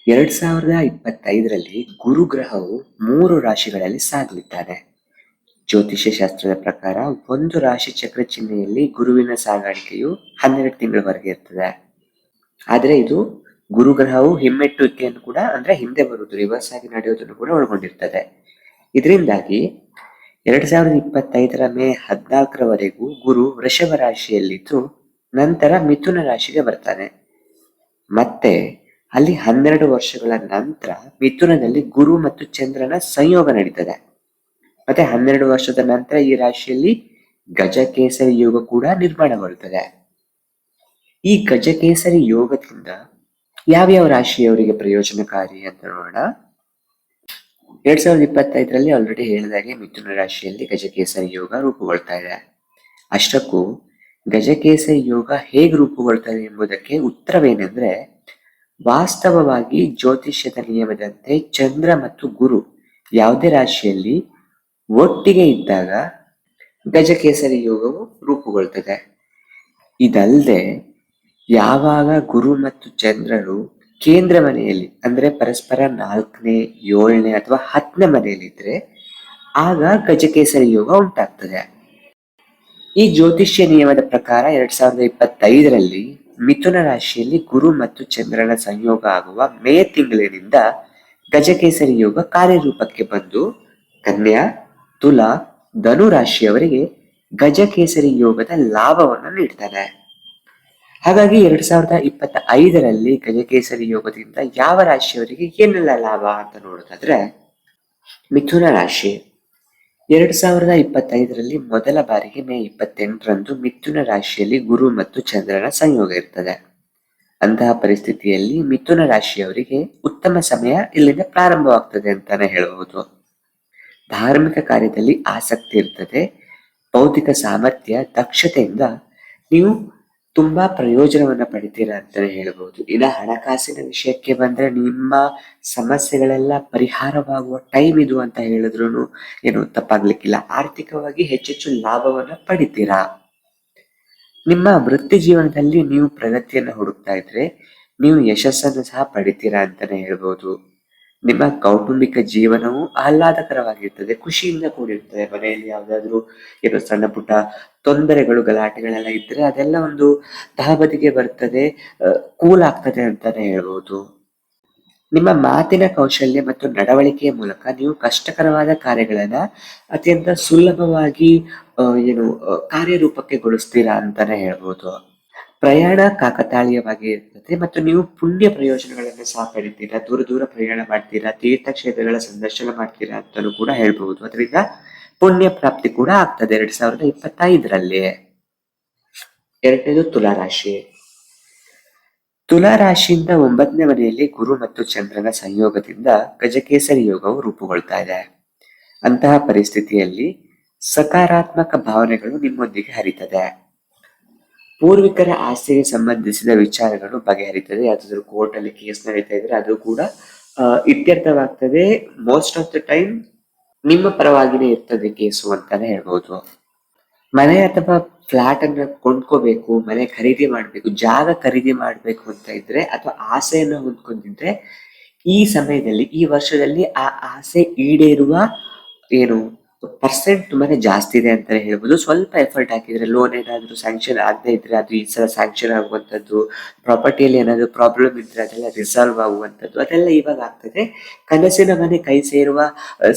2025ರಲ್ಲಿ ಗುರುಗ್ರಹವು 3 ರಾಶಿಗಳಲ್ಲಿ ಸಾಗಲಿದ್ದಾನೆ. ಜ್ಯೋತಿಷ್ಯ ಶಾಸ್ತ್ರದ ಪ್ರಕಾರ ಒಂದು ರಾಶಿ ಚಕ್ರ ಚಿಹ್ನೆಯಲ್ಲಿ ಗುರುವಿನ ಸಾಗಾಣಿಕೆಯು 12 ತಿಂಗಳವರೆಗೆ ಇರ್ತದೆ. ಆದ್ರೆ ಇದು ಗುರುಗ್ರಹವು ಹಿಮ್ಮೆಟ್ಟುವಿಕೆಯನ್ನು ಕೂಡ ಅಂದ್ರೆ ಹಿಂದೆ ಬರುವುದು ರಿವರ್ಸ್ ಆಗಿ ನಡೆಯೋದನ್ನು ಕೂಡ ಒಳಗೊಂಡಿರ್ತದೆ. ಇದರಿಂದಾಗಿ 2025ರ ಮೇ 14ರವರೆಗೂ ಗುರು ವೃಷಭ ರಾಶಿಯಲ್ಲಿದ್ದು ನಂತರ ಮಿಥುನ ರಾಶಿಗೆ ಬರ್ತಾನೆ. ಮತ್ತೆ ಅಲ್ಲಿ 12 ವರ್ಷಗಳ ನಂತರ ಮಿಥುನದಲ್ಲಿ ಗುರು ಮತ್ತು ಚಂದ್ರನ ಸಂಯೋಗ ನಡೀತದೆ. ಮತ್ತೆ 12 ವರ್ಷದ ನಂತರ ಈ ರಾಶಿಯಲ್ಲಿ ಗಜಕೇಸರಿ ಯೋಗ ಕೂಡ ನಿರ್ಮಾಣಗೊಳ್ಳುತ್ತದೆ. ಈ ಗಜಕೇಸರಿ ಯೋಗದಿಂದ ಯಾವ್ಯಾವ ರಾಶಿಯವರಿಗೆ ಪ್ರಯೋಜನಕಾರಿ ಅಂತ ನೋಡೋಣ. 2025ರಲ್ಲಿ ಆಲ್ರೆಡಿ ಹೇಳಿದಾಗೆ ಮಿಥುನ ರಾಶಿಯಲ್ಲಿ ಗಜಕೇಸರಿ ಯೋಗ ರೂಪುಗೊಳ್ತಾ ಇದೆ. ಅಷ್ಟಕ್ಕೂ ಗಜಕೇಸರಿ ಯೋಗ ಹೇಗೆ ರೂಪುಗೊಳ್ತದೆ ಎಂಬುದಕ್ಕೆ ಉತ್ತರವೇನೆಂದ್ರೆ, ವಾಸ್ತವವಾಗಿ ಜ್ಯೋತಿಷ್ಯದ ನಿಯಮದಂತೆ ಚಂದ್ರ ಮತ್ತು ಗುರು ಯಾವುದೇ ರಾಶಿಯಲ್ಲಿ ಒಟ್ಟಿಗೆ ಇದ್ದಾಗ ಗಜಕೇಸರಿ ಯೋಗವು ರೂಪುಗೊಳ್ತದೆ. ಇದಲ್ಲದೆ ಯಾವಾಗ ಗುರು ಮತ್ತು ಚಂದ್ರರು ಕೇಂದ್ರ ಮನೆಯಲ್ಲಿ ಅಂದ್ರೆ ಪರಸ್ಪರ 4ನೇ 7ನೇ ಅಥವಾ 10ನೇ ಮನೆಯಲ್ಲಿದ್ರೆ ಆಗ ಗಜಕೇಸರಿ ಯೋಗ ಉಂಟಾಗ್ತದೆ. ಈ ಜ್ಯೋತಿಷ್ಯ ನಿಯಮದ ಪ್ರಕಾರ 2025ರಲ್ಲಿ ಮಿಥುನ ರಾಶಿಯಲ್ಲಿ ಗುರು ಮತ್ತು ಚಂದ್ರನ ಸಂಯೋಗ ಆಗುವ ಮೇ ತಿಂಗಳಿನಿಂದ ಗಜಕೇಸರಿ ಯೋಗ ಕಾರ್ಯರೂಪಕ್ಕೆ ಬಂದು ಕನ್ಯಾ, ತುಲಾ, ಧನು ರಾಶಿಯವರಿಗೆ ಗಜಕೇಸರಿ ಯೋಗದ ಲಾಭವನ್ನು ನೀಡ್ತಾನೆ. ಹಾಗಾಗಿ 2025ರಲ್ಲಿ ಗಜಕೇಸರಿ ಯೋಗದಿಂದ ಯಾವ ರಾಶಿಯವರಿಗೆ ಏನೆಲ್ಲ ಲಾಭ ಅಂತ ನೋಡೋದಾದ್ರೆ, ಮಿಥುನ ರಾಶಿ 2025ರಲ್ಲಿ ಮೊದಲ ಬಾರಿಗೆ ಮೇ 28ರಂದು ಮಿಥುನ ರಾಶಿಯಲ್ಲಿ ಗುರು ಮತ್ತು ಚಂದ್ರನ ಸಂಯೋಗ ಇರ್ತದೆ. ಅಂತಹ ಪರಿಸ್ಥಿತಿಯಲ್ಲಿ ಮಿಥುನ ರಾಶಿಯವರಿಗೆ ಉತ್ತಮ ಸಮಯ ಇಲ್ಲಿಂದ ಪ್ರಾರಂಭವಾಗ್ತದೆ ಅಂತಾನೆ ಹೇಳಬಹುದು. ಧಾರ್ಮಿಕ ಕಾರ್ಯದಲ್ಲಿ ಆಸಕ್ತಿ ಇರ್ತದೆ. ಬೌದ್ಧಿಕ ಸಾಮರ್ಥ್ಯ, ದಕ್ಷತೆಯಿಂದ ನೀವು ತುಂಬಾ ಪ್ರಯೋಜನವನ್ನ ಪಡಿತೀರಾ ಅಂತಾನೆ ಹೇಳಬಹುದು. ಇನ್ನ ಹಣಕಾಸಿನ ವಿಷಯಕ್ಕೆ ಬಂದ್ರೆ ನಿಮ್ಮ ಸಮಸ್ಯೆಗಳೆಲ್ಲ ಪರಿಹಾರವಾಗುವ ಟೈಮ್ ಇದು ಅಂತ ಹೇಳಿದ್ರು ಏನು ತಪ್ಪಾಗ್ಲಿಕ್ಕಿಲ್ಲ. ಆರ್ಥಿಕವಾಗಿ ಹೆಚ್ಚೆಚ್ಚು ಲಾಭವನ್ನ ಪಡಿತೀರಾ. ನಿಮ್ಮ ವೃತ್ತಿ ಜೀವನದಲ್ಲಿ ನೀವು ಪ್ರಗತಿಯನ್ನು ಹುಡುಕ್ತಾ ಇದ್ರೆ ನೀವು ಯಶಸ್ಸನ್ನು ಸಹ ಪಡಿತೀರಾ ಅಂತಾನೆ ಹೇಳ್ಬೋದು. ನಿಮ್ಮ ಕೌಟುಂಬಿಕ ಜೀವನವು ಆಹ್ಲಾದಕರವಾಗಿರ್ತದೆ, ಖುಷಿಯಿಂದ ಕೂಡಿರ್ತದೆ. ಮನೆಯಲ್ಲಿ ಯಾವ್ದಾದ್ರು ಏನೋ ಸಣ್ಣ ಪುಟ್ಟ ತೊಂದರೆಗಳು ಗಲಾಟೆಗಳೆಲ್ಲ ಇದ್ರೆ ಅದೆಲ್ಲ ಒಂದು ತಹಬದಿಗೆ ಬರ್ತದೆ, ಕೂಲ್ ಆಗ್ತದೆ ಅಂತಾನೆ ಹೇಳ್ಬೋದು. ನಿಮ್ಮ ಮಾತಿನ ಕೌಶಲ್ಯ ಮತ್ತು ನಡವಳಿಕೆಯ ಮೂಲಕ ನೀವು ಕಷ್ಟಕರವಾದ ಕಾರ್ಯಗಳನ್ನ ಅತ್ಯಂತ ಸುಲಭವಾಗಿ ಕಾರ್ಯರೂಪಕ್ಕೆ ಗೊಳಿಸ್ತೀರಾ ಅಂತಾನೆ ಹೇಳ್ಬೋದು. ಪ್ರಯಾಣ ಕಾಕತಾಳೀಯವಾಗಿ ಇರ್ತದೆ ಮತ್ತು ನೀವು ಪುಣ್ಯ ಪ್ರಯೋಜನಗಳನ್ನು ಸಹ ಪಡಿತೀರಾ. ದೂರ ದೂರ ಪ್ರಯಾಣ ಮಾಡ್ತೀರಾ, ತೀರ್ಥಕ್ಷೇತ್ರಗಳ ಸಂದರ್ಶನ ಮಾಡ್ತೀರಾ ಅಂತಾನೂ ಕೂಡ ಹೇಳ್ಬಹುದು. ಅದರಿಂದ ಪುಣ್ಯ ಪ್ರಾಪ್ತಿ ಕೂಡ ಆಗ್ತದೆ 2025ರಲ್ಲಿ. ಎರಡನೇದು ತುಲಾರಾಶಿ. ತುಲಾರಾಶಿಯಿಂದ 9ನೇ ಮನೆಯಲ್ಲಿ ಗುರು ಮತ್ತು ಚಂದ್ರನ ಸಂಯೋಗದಿಂದ ಗಜಕೇಸರಿ ಯೋಗವು ರೂಪುಗೊಳ್ತಾ ಇದೆ. ಅಂತಹ ಪರಿಸ್ಥಿತಿಯಲ್ಲಿ ಸಕಾರಾತ್ಮಕ ಭಾವನೆಗಳು ನಿಮ್ಮೊಂದಿಗೆ ಹರಿತದೆ. ಪೂರ್ವಿಕರ ಆಸ್ತಿಗೆ ಸಂಬಂಧಿಸಿದ ವಿಚಾರಗಳು ಬಗೆಹರಿತದೆ. ಯಾವ್ದಾದ್ರು ಕೋರ್ಟ್ ಅಲ್ಲಿ ಕೇಸ್ ನಡೀತಾ ಇದ್ರೆ ಅದು ಕೂಡ ಇತ್ಯರ್ಥವಾಗ್ತದೆ. ಮೋಸ್ಟ್ ಆಫ್ ದ ಟೈಮ್ ನಿಮ್ಮ ಪರವಾಗಿನೇ ಇರ್ತದೆ ಕೇಸು ಅಂತಾನೆ ಹೇಳ್ಬೋದು. ಮನೆ ಅಥವಾ ಫ್ಲಾಟ್ ಅನ್ನ ಕೊಂಡ್ಕೋಬೇಕು, ಮನೆ ಖರೀದಿ ಮಾಡ್ಬೇಕು, ಜಾಗ ಖರೀದಿ ಮಾಡ್ಬೇಕು ಅಂತ ಇದ್ರೆ ಅಥವಾ ಆಸೆಯನ್ನ ಹೊಂದ್ಕೊಂಡಿದ್ರೆ ಈ ಸಮಯದಲ್ಲಿ, ಈ ವರ್ಷದಲ್ಲಿ ಆ ಆಸೆ ಈಡೇರುವ ಪರ್ಸೆಂಟ್ ತುಂಬಾನೇ ಜಾಸ್ತಿ ಇದೆ ಅಂತಾನೆ ಹೇಳ್ಬೋದು. ಸ್ವಲ್ಪ ಎಫರ್ಟ್ ಹಾಕಿದ್ರೆ, ಲೋನ್ ಏನಾದ್ರು ಸ್ಯಾಂಕ್ಷನ್ ಆಗದೆ ಇದ್ರೆ ಅದು ಈ ಸಲ ಸ್ಯಾಂಕ್ಷನ್ ಆಗುವಂಥದ್ದು, ಪ್ರಾಪರ್ಟಿಯಲ್ಲಿ ಏನಾದ್ರು ಪ್ರಾಬ್ಲಮ್ ಇದ್ರೆ ಅದೆಲ್ಲ ರಿಸಾಲ್ವ್ ಆಗುವಂಥದ್ದು, ಅದೆಲ್ಲ ಇವಾಗ ಆಗ್ತದೆ. ಕನಸಿನ ಮನೆ ಕೈ ಸೇರುವ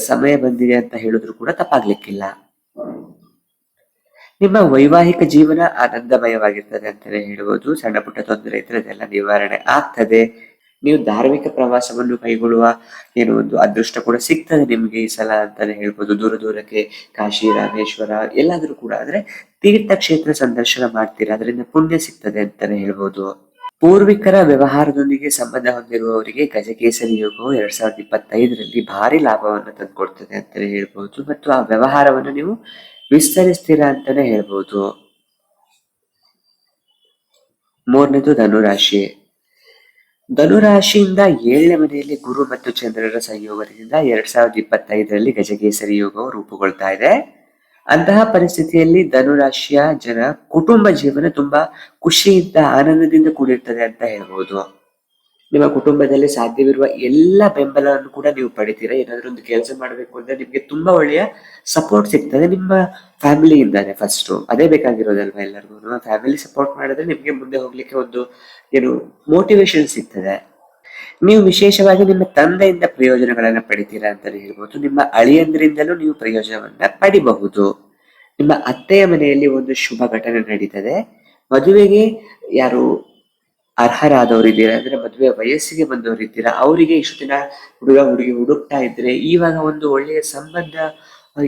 ಸಮಯ ಬಂದಿದೆ ಅಂತ ಹೇಳಿದ್ರು ಕೂಡ ತಪ್ಪಾಗ್ಲಿಕ್ಕಿಲ್ಲ. ನಿಮ್ಮ ವೈವಾಹಿಕ ಜೀವನ ಆನಂದಮಯವಾಗಿರ್ತದೆ ಅಂತಾನೆ ಹೇಳ್ಬೋದು. ಸಣ್ಣ ಪುಟ್ಟ ತೊಂದರೆ ಇದ್ರೆ ಅದೆಲ್ಲ ನಿವಾರಣೆ ಆಗ್ತದೆ. ನೀವು ಧಾರ್ಮಿಕ ಪ್ರವಾಸವನ್ನು ಕೈಗೊಳ್ಳುವ ಒಂದು ಅದೃಷ್ಟ ಕೂಡ ಸಿಗ್ತದೆ ನಿಮ್ಗೆ ಈ ಸಲ ಅಂತಾನೆ ಹೇಳ್ಬೋದು. ದೂರ ದೂರಕ್ಕೆ ಕಾಶಿ, ರಾಮೇಶ್ವರ ಎಲ್ಲಾದ್ರೂ ಕೂಡ ಆದ್ರೆ ತೀರ್ಥಕ್ಷೇತ್ರ ಸಂದರ್ಶನ ಮಾಡ್ತೀರಾ, ಅದರಿಂದ ಪುಣ್ಯ ಸಿಗ್ತದೆ ಅಂತಾನೆ ಹೇಳ್ಬೋದು. ಪೂರ್ವಿಕರ ವ್ಯವಹಾರದೊಂದಿಗೆ ಸಂಬಂಧ ಹೊಂದಿರುವವರಿಗೆ ಗಜಕೇಸರಿ ಯೋಗವು 2025ರಲ್ಲಿ ಭಾರಿ ಲಾಭವನ್ನು ತಂದುಕೊಡ್ತದೆ ಅಂತಾನೆ ಹೇಳ್ಬೋದು. ಮತ್ತು ಆ ವ್ಯವಹಾರವನ್ನು ನೀವು ವಿಸ್ತರಿಸ್ತೀರಾ ಅಂತಾನೆ ಹೇಳ್ಬೋದು. ಮೂರನೇದು ಧನುರಾಶಿ. ಧನುರಾಶಿಯಿಂದ 7ನೇ ಮನೆಯಲ್ಲಿ ಗುರು ಮತ್ತು ಚಂದ್ರರ ಸಂಯೋಗದಿಂದ 2025ರಲ್ಲಿ ಗಜಕೇಸರಿ ಯೋಗವು ರೂಪುಗೊಳ್ತಾ ಇದೆ. ಅಂತಹ ಪರಿಸ್ಥಿತಿಯಲ್ಲಿ ಧನುರಾಶಿಯ ಜನ ಕುಟುಂಬ ಜೀವನ ತುಂಬಾ ಖುಷಿಯಿಂದ ಆನಂದದಿಂದ ಕೂಡಿರ್ತದೆ ಅಂತ ಹೇಳ್ಬೋದು. ನಿಮ್ಮ ಕುಟುಂಬದಲ್ಲಿ ಸಾಧ್ಯವಿರುವ ಎಲ್ಲ ಬೆಂಬಲವನ್ನು ಕೂಡ ನೀವು ಪಡಿತೀರಾ. ಏನಾದ್ರೂ ಒಂದು ಕೆಲಸ ಮಾಡಬೇಕು ಅಂದ್ರೆ ನಿಮ್ಗೆ ತುಂಬಾ ಒಳ್ಳೆಯ ಸಪೋರ್ಟ್ ಸಿಗ್ತದೆ ನಿಮ್ಮ ಫ್ಯಾಮಿಲಿಯಿಂದಾನೆ. ಫಸ್ಟ್ ಅದೇ ಬೇಕಾಗಿರೋದಲ್ವಾ ಎಲ್ಲರಿಗೂ. ನಿಮ್ಮ ಫ್ಯಾಮಿಲಿ ಸಪೋರ್ಟ್ ಮಾಡಿದ್ರೆ ನಿಮ್ಗೆ ಮುಂದೆ ಹೋಗ್ಲಿಕ್ಕೆ ಒಂದು ಏನು ಮೋಟಿವೇಶನ್ ಸಿಗ್ತದೆ. ನೀವು ವಿಶೇಷವಾಗಿ ನಿಮ್ಮ ತಂದೆಯಿಂದ ಪ್ರಯೋಜನಗಳನ್ನ ಪಡಿತೀರಾ ಅಂತಾನೆ ಹೇಳ್ಬೋದು. ನಿಮ್ಮ ಅಳಿಯಂದ್ರಿಂದಲೂ ನೀವು ಪ್ರಯೋಜನವನ್ನ ಪಡಿಬಹುದು. ನಿಮ್ಮ ಅತ್ತೆಯ ಮನೆಯಲ್ಲಿ ಒಂದು ಶುಭ ಘಟನೆ ನಡೀತದೆ. ಮದುವೆಗೆ ಯಾರು ಅರ್ಹರಾದವರು ಇದ್ದೀರಾ ಅಂದ್ರೆ ಮದುವೆ ವಯಸ್ಸಿಗೆ ಬಂದವರು ಇದ್ದೀರಾ, ಅವರಿಗೆ ಇಷ್ಟು ದಿನ ಹುಡುಗ ಹುಡುಗಿ ಹುಡುಕ್ತಾ ಇದ್ರೆ ಇವಾಗ ಒಂದು ಒಳ್ಳೆಯ ಸಂಬಂಧ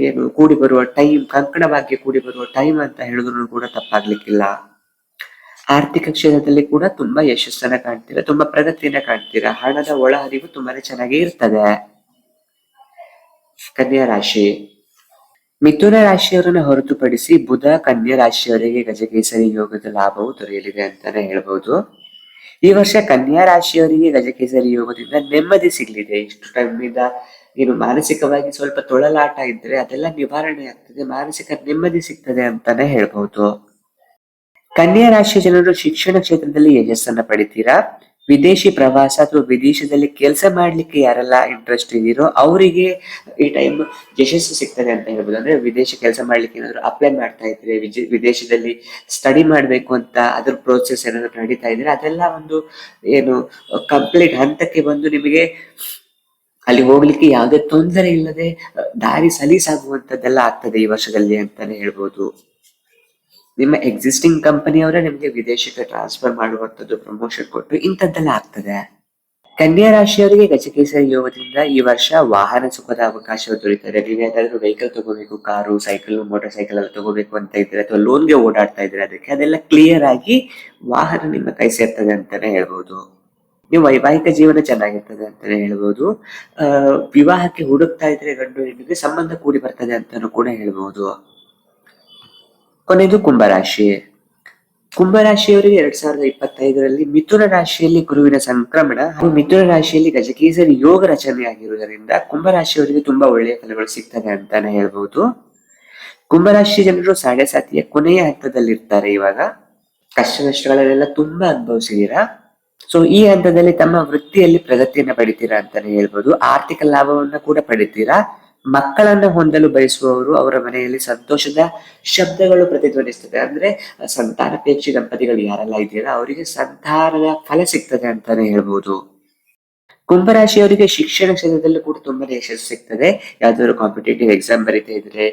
ಏನು ಕೂಡಿ ಬರುವ ಟೈಮ್, ಕಂಕಣ ಭಾಗ್ಯ ಕೂಡಿ ಬರುವ ಟೈಮ್ ಅಂತ ಹೇಳಿದ್ರು ಕೂಡ ತಪ್ಪಾಗ್ಲಿಕ್ಕಿಲ್ಲ. ಆರ್ಥಿಕ ಕ್ಷೇತ್ರದಲ್ಲಿ ಕೂಡ ತುಂಬಾ ಯಶಸ್ಸನ್ನ ಕಾಣ್ತೀರಾ, ತುಂಬಾ ಪ್ರಗತಿಯನ್ನ ಕಾಣ್ತೀರಾ. ಹಣದ ಒಳಹರಿವು ತುಂಬಾನೇ ಚೆನ್ನಾಗಿ ಇರ್ತದೆ. ಕನ್ಯಾ ರಾಶಿ. ಮಿಥುನ ರಾಶಿಯವರನ್ನ ಹೊರತುಪಡಿಸಿ ಬುಧ ಕನ್ಯಾ ರಾಶಿಯವರಿಗೆ ಗಜಕೇಸರಿ ಯೋಗದ ಲಾಭವು ದೊರೆಯಲಿದೆ ಅಂತಾನೆ ಹೇಳ್ಬಹುದು. ಈ ವರ್ಷ ಕನ್ಯಾ ರಾಶಿಯವರಿಗೆ ಗಜಕೇಸರಿ ಯೋಗದಿಂದ ನೆಮ್ಮದಿ ಸಿಗಲಿದೆ. ಇಷ್ಟು ಟೈಮ್ನಿಂದ ಏನು ಮಾನಸಿಕವಾಗಿ ಸ್ವಲ್ಪ ತೊಳಲಾಟ ಇದ್ರೆ ಅದೆಲ್ಲ ನಿವಾರಣೆ ಆಗ್ತದೆ, ಮಾನಸಿಕ ನೆಮ್ಮದಿ ಸಿಗ್ತದೆ ಅಂತಾನೆ ಹೇಳ್ಬಹುದು. ಕನ್ಯಾ ರಾಶಿಯ ಜನರು ಶಿಕ್ಷಣ ಕ್ಷೇತ್ರದಲ್ಲಿ ಯಶಸ್ಸನ್ನ ಪಡಿತೀರಾ. ವಿದೇಶಿ ಪ್ರವಾಸ ಅಥವಾ ವಿದೇಶದಲ್ಲಿ ಕೆಲಸ ಮಾಡ್ಲಿಕ್ಕೆ ಯಾರೆಲ್ಲ ಇಂಟ್ರೆಸ್ಟ್ ಇದೀರೋ ಅವರಿಗೆ ಈ ಟೈಮ್ ಯಶಸ್ಸು ಸಿಗ್ತದೆ ಅಂತ ಹೇಳ್ಬೋದು. ಅಂದ್ರೆ ವಿದೇಶ ಕೆಲಸ ಮಾಡ್ಲಿಕ್ಕೆ ಏನಾದ್ರು ಅಪ್ಲೈ ಮಾಡ್ತಾ ಇದ್ರೆ, ವಿದೇಶದಲ್ಲಿ ಸ್ಟಡಿ ಮಾಡ್ಬೇಕು ಅಂತ ಅದ್ರ ಪ್ರೋಸೆಸ್ ಏನಾದ್ರು ನಡೀತಾ ಇದ್ರೆ ಅದೆಲ್ಲ ಒಂದು ಏನು ಕಂಪ್ಲೀಟ್ ಹಂತಕ್ಕೆ ಬಂದು ನಿಮಗೆ ಅಲ್ಲಿ ಹೋಗ್ಲಿಕ್ಕೆ ಯಾವುದೇ ತೊಂದರೆ ಇಲ್ಲದೆ ದಾರಿ ಸಲೀಸಾಗುವಂತದ್ದೆಲ್ಲ ಆಗ್ತದೆ ಈ ವರ್ಷದಲ್ಲಿ ಅಂತಾನೆ ಹೇಳ್ಬೋದು. ನಿಮ್ಮ ಎಕ್ಸಿಸ್ಟಿಂಗ್ ಕಂಪನಿಯವರೇ ನಿಮ್ಗೆ ವಿದೇಶಕ್ಕೆ ಟ್ರಾನ್ಸ್ಫರ್ ಮಾಡುವಂತದ್ದು, ಪ್ರಮೋಷನ್ ಕೊಟ್ಟು ಇಂಥದ್ದೆಲ್ಲ ಆಗ್ತದೆ. ಕನ್ಯಾ ರಾಶಿಯವರಿಗೆ ಗಜಕೇಸರಿ ಯೋಗದಿಂದ ಈ ವರ್ಷ ವಾಹನ ಸುಖದ ಅವಕಾಶ ದೊರೀತದೆ. ನೀವು ಯಾವ್ದಾದ್ರು ವೆಹಿಕಲ್ ತಗೋಬೇಕು, ಕಾರು, ಸೈಕಲ್, ಮೋಟಾರ್ ಸೈಕಲ್ ಎಲ್ಲ ತಗೋಬೇಕು ಅಂತ ಇದ್ರೆ ಅಥವಾ ಲೋನ್ಗೆ ಓಡಾಡ್ತಾ ಇದ್ರೆ ಅದೆಲ್ಲ ಕ್ಲಿಯರ್ ಆಗಿ ವಾಹನ ನಿಮ್ಮ ಕೈ ಸೇರ್ತದೆ ಅಂತಾನೆ ಹೇಳ್ಬೋದು. ನೀವು ವೈವಾಹಿಕ ಜೀವನ ಚೆನ್ನಾಗಿರ್ತದೆ ಅಂತಾನೆ ಹೇಳ್ಬೋದು. ವಿವಾಹಕ್ಕೆ ಹುಡುಕ್ತಾ ಇದ್ರೆ ಗಂಡು ಹೆಣ್ಣಿಗೆ ಸಂಬಂಧ ಕೂಡಿ ಬರ್ತದೆ ಅಂತಾನು ಕೂಡ ಹೇಳ್ಬೋದು. ಕೊನೆಯದು ಕುಂಭರಾಶಿ. ಕುಂಭರಾಶಿಯವರಿಗೆ 2025ರಲ್ಲಿ ಮಿಥುನ ರಾಶಿಯಲ್ಲಿ ಗುರುವಿನ ಸಂಕ್ರಮಣ ಹಾಗೂ ಮಿಥುನ ರಾಶಿಯಲ್ಲಿ ಗಜಕೇಸರಿ ಯೋಗ ರಚನೆ ಆಗಿರುವುದರಿಂದ ಕುಂಭರಾಶಿಯವರಿಗೆ ತುಂಬಾ ಒಳ್ಳೆಯ ಫಲಗಳು ಸಿಗ್ತದೆ ಅಂತಾನೆ ಹೇಳ್ಬಹುದು. ಕುಂಭರಾಶಿ ಜನರು ಸಾಡೆ ಸಾತಿಯ ಕೊನೆಯ ಹಂತದಲ್ಲಿರ್ತಾರೆ. ಇವಾಗ ಕಷ್ಟ ನಷ್ಟಗಳನ್ನೆಲ್ಲ ತುಂಬಾ ಅನುಭವಿಸಿದೀರಾ. ಸೊ ಈ ಹಂತದಲ್ಲಿ ತಮ್ಮ ವೃತ್ತಿಯಲ್ಲಿ ಪ್ರಗತಿಯನ್ನ ಪಡಿತೀರಾ ಅಂತಾನೆ ಹೇಳ್ಬೋದು. ಆರ್ಥಿಕ ಲಾಭವನ್ನ ಕೂಡ ಪಡಿತೀರಾ. ಮಕ್ಕಳನ್ನ ಹೊಂದಲು ಬಯಸುವವರು ಅವರ ಮನೆಯಲ್ಲಿ ಸಂತೋಷದ ಶಬ್ದಗಳು ಪ್ರತಿಧ್ವನಿಸ್ತದೆ. ಅಂದ್ರೆ ಸಂತಾನಪೇಕ್ಷಿ ದಂಪತಿಗಳು ಯಾರೆಲ್ಲ ಇದೆಯಲ್ಲ ಅವರಿಗೆ ಸಂತಾನದ ಫಲ ಸಿಗ್ತದೆ ಅಂತಾನೆ ಹೇಳ್ಬೋದು. ಕುಂಭರಾಶಿಯವರಿಗೆ ಶಿಕ್ಷಣ ಕ್ಷೇತ್ರದಲ್ಲೂ ಕೂಡ ತುಂಬಾ ಯಶಸ್ಸು ಸಿಗ್ತದೆ. ಯಾವ್ದಾದ್ರು ಕಾಂಪಿಟೇಟಿವ್ ಎಕ್ಸಾಮ್ ಬರಿತಾ ಇದ್ರೆ,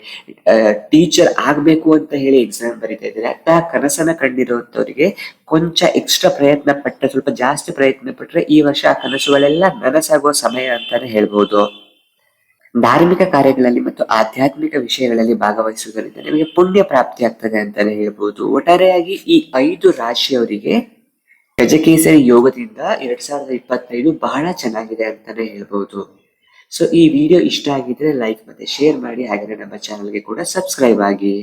ಟೀಚರ್ ಆಗ್ಬೇಕು ಅಂತ ಹೇಳಿ ಎಕ್ಸಾಮ್ ಬರಿತಾ ಇದ್ರೆ, ಅಥವಾ ಕನಸನ್ನ ಕಂಡಿರುವಂತವರಿಗೆ ಕೊಂಚ ಎಕ್ಸ್ಟ್ರಾ ಪ್ರಯತ್ನ ಪಟ್ಟರೆ, ಸ್ವಲ್ಪ ಜಾಸ್ತಿ ಪ್ರಯತ್ನ ಪಟ್ರೆ ಈ ವರ್ಷ ಆ ಕನಸುಗಳೆಲ್ಲ ನನಸಾಗುವ ಸಮಯ ಅಂತಾನೆ ಹೇಳ್ಬೋದು. ಧಾರ್ಮಿಕ ಕಾರ್ಯಗಳಲ್ಲಿ ಮತ್ತು ಆಧ್ಯಾತ್ಮಿಕ ವಿಷಯಗಳಲ್ಲಿ ಭಾಗವಹಿಸುವುದರಿಂದ ನಿಮಗೆ ಪುಣ್ಯ ಪ್ರಾಪ್ತಿ ಆಗ್ತದೆ ಅಂತಾನೆ ಹೇಳ್ಬೋದು. ಒಟ್ಟಾರೆಯಾಗಿ ಈ 5 ರಾಶಿಯವರಿಗೆ ಗಜಕೇಸರಿ ಯೋಗದಿಂದ 2025 ಬಹಳ ಚೆನ್ನಾಗಿದೆ ಅಂತಾನೆ ಹೇಳ್ಬಹುದು. ಸೊ ಈ ವಿಡಿಯೋ ಇಷ್ಟ ಆಗಿದ್ರೆ ಲೈಕ್ ಮತ್ತೆ ಶೇರ್ ಮಾಡಿ, ಹಾಗೆ ನಮ್ಮ ಚಾನಲ್ಗೆ ಕೂಡ ಸಬ್ಸ್ಕ್ರೈಬ್ ಆಗಿ.